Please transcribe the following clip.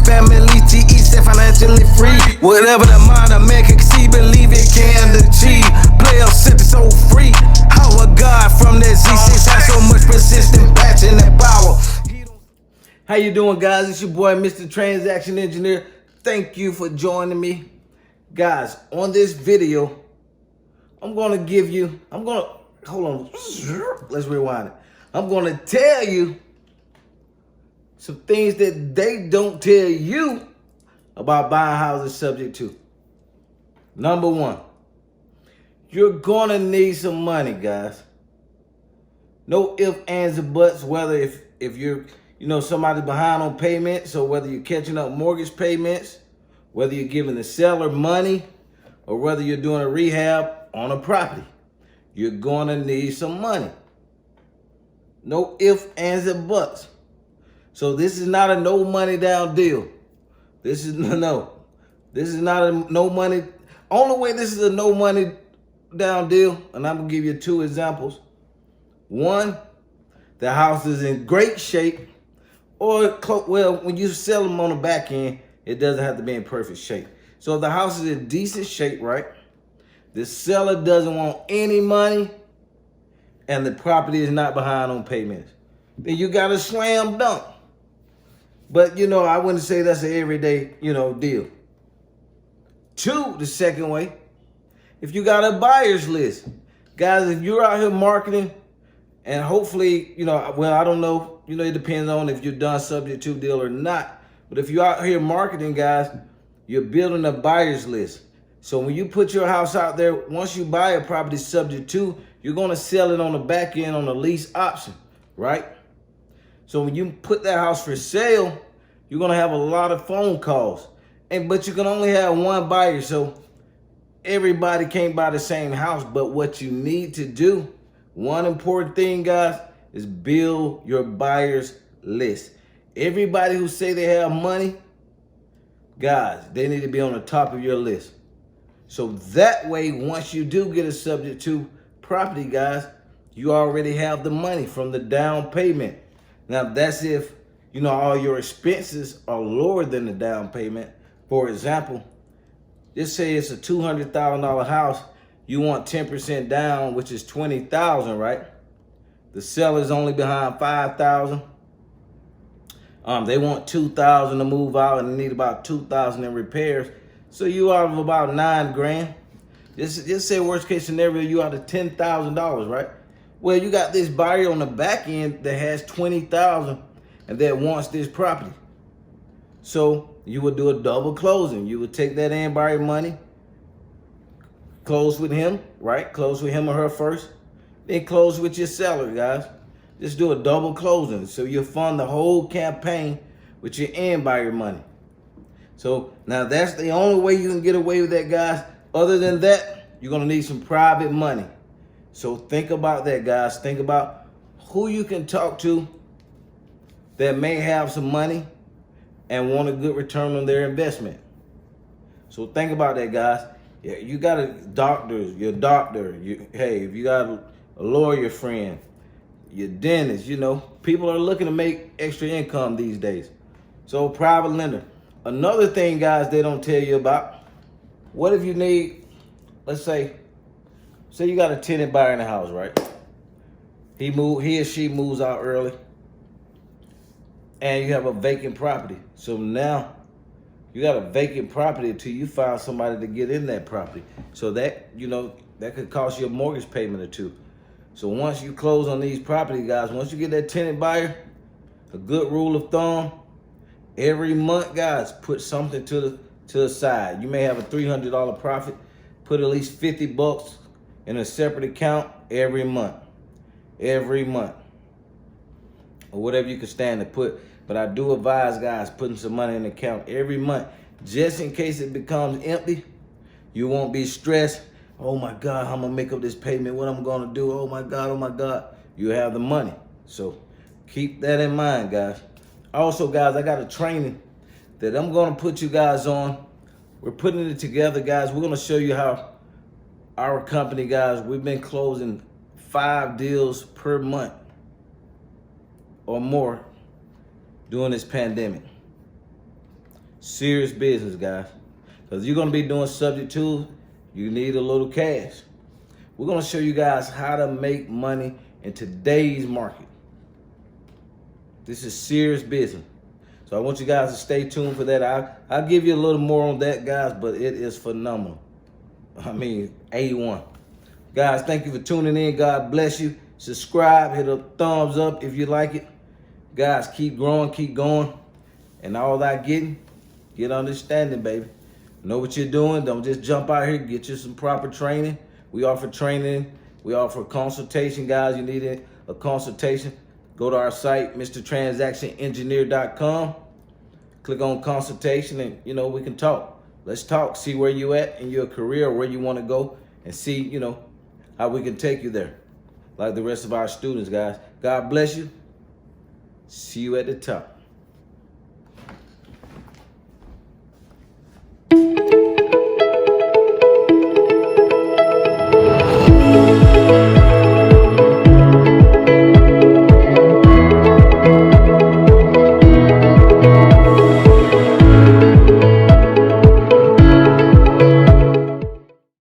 family to eat, stay financially free. Whatever the mind a man can see, believe it can achieve. Player set so free. How a God from that Z6 has so much persistent passion and power. How you doing, guys? It's your boy, Mr. Transaction Engineer. Thank you for joining me. Guys, on this video, hold on, let's rewind it. I'm gonna tell you some things that they don't tell you about buying houses subject to. Number one, you're gonna need some money, guys. No ifs, ands, or buts, whether if you're somebody behind on payments, or whether you're catching up mortgage payments, whether you're giving the seller money, or whether you're doing a rehab on a property. You're gonna need some money. No ifs, ands, or buts. So this is not a no money down deal. This is not a no money. Only way this is a no money down deal, and I'm gonna give you two examples. One, the house is in great shape, or well, when you sell them on the back end, it doesn't have to be in perfect shape. So if the house is in decent shape, right? The seller doesn't want any money, and the property is not behind on payments, then you got a slam dunk. But I wouldn't say that's an everyday, deal. Two, the second way, if you got a buyer's list, guys, if you're out here marketing, and hopefully, well, I don't know, it depends on if you're done subject to deal or not. But if you're out here marketing, guys, you're building a buyer's list. So when you put your house out there, once you buy a property subject to, you're going to sell it on the back end on a lease option, right? So when you put that house for sale, you're going to have a lot of phone calls. But you can only have one buyer, so everybody can't buy the same house. But what you need to do, one important thing, guys, is build your buyer's list. Everybody who say they have money, guys, they need to be on the top of your list. So that way, once you do get a subject to property, guys, you already have the money from the down payment. Now, that's if, all your expenses are lower than the down payment. For example, just say it's a $200,000 house. You want 10% down, which is $20,000, right? The seller's only behind $5,000. They want $2,000 to move out and need about $2,000 in repairs. So you out of about $9,000. Just say worst case scenario, you out of $10,000, right? Well, you got this buyer on the back end that has $20,000 and that wants this property. So you would do a double closing. You would take that end buyer money, close with him, right? Close with him or her first, then close with your seller, guys. Just do a double closing. So you fund the whole campaign with your end buyer money. So now that's the only way you can get away with that, guys. Other than that, you're gonna need some private money. So think about that, guys. Think about who you can talk to that may have some money and want a good return on their investment. So think about that, guys. Yeah, you got your doctor. Hey, if you got a lawyer friend, your dentist, people are looking to make extra income these days. So private lender. Another thing, guys, they don't tell you about, what if you need, let's say you got a tenant buyer in the house, right? He or she moves out early, and you have a vacant property. So now you got a vacant property until you find somebody to get in that property. So that, that could cost you a mortgage payment or two. So once you close on these property, guys, once you get that tenant buyer, a good rule of thumb, every month, guys, put something to the side. You may have a $300 profit. Put at least $50 in a separate account every month. Every month. Or whatever you can stand to put. But I do advise, guys, putting some money in the account every month. Just in case it becomes empty, you won't be stressed. Oh my God, how I'm gonna make up this payment, what I'm gonna do, oh my God. You have the money. So keep that in mind, guys. Also, guys, I got a training that I'm gonna put you guys on. We're putting it together, guys. We're gonna show you how our company, guys, we've been closing 5 deals per month or more during this pandemic. Serious business, guys. Because you're going to be doing subject to, you need a little cash. We're going to show you guys how to make money in today's market. This is serious business. So I want you guys to stay tuned for that. I'll give you a little more on that, guys, but it is phenomenal. I mean, A1. Guys, thank you for tuning in. God bless you. Subscribe, hit a thumbs up if you like it. Guys, keep growing, keep going. And all that getting, get understanding, baby. Know what you're doing. Don't just jump out here. Get you some proper training. We offer training. We offer consultation, guys. You need a consultation, go to our site, MrTransactionEngineer.com. Click on consultation and, we can talk. Let's talk. See where you at in your career, where you want to go, and see, how we can take you there. Like the rest of our students, guys. God bless you. See you at the top.